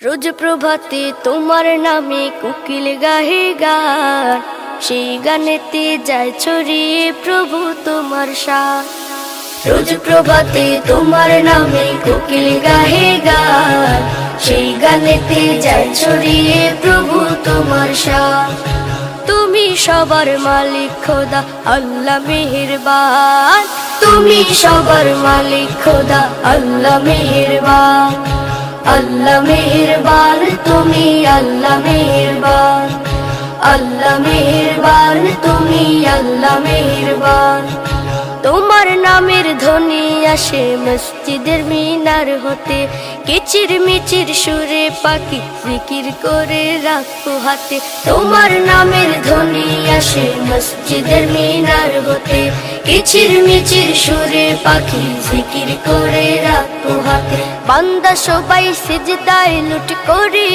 রোজ প্রভাতে তোমার নামে কোকিল গাহে গান, সেই গানেতে যায় ছড়িয়ে প্রভু তোমার শান। রোজ প্রভাতে তোমার নামে কোকিল গাহে গান, সেই গানেতে যায় ছড়িয়ে প্রভু তোমার শান। তুমি সবার মালিক খোদা আল্লাহ মেহেরবান, তুমি সবার মালিক খোদা আল্লাহ মেহেরবান। আল্লাহ মেহেরবান, তুমি আল্লাহ মেহেরবান। আল্লাহ মেহেরবান, তুমি আল্লাহ মেহেরবান। তোমার নামের ধ্বনি আসে মসজিদের মিনার হতে, কিচির মিচির সুরে পাখি জিকির করে রাখো হাতে। তোমার নামের ধ্বনি আসে মসজিদের মিনার হতে, কিচির মিচির সুরে পাখি জিকির করে রাখো হাতে। বান্দা সবাই সিজদায় লুট করে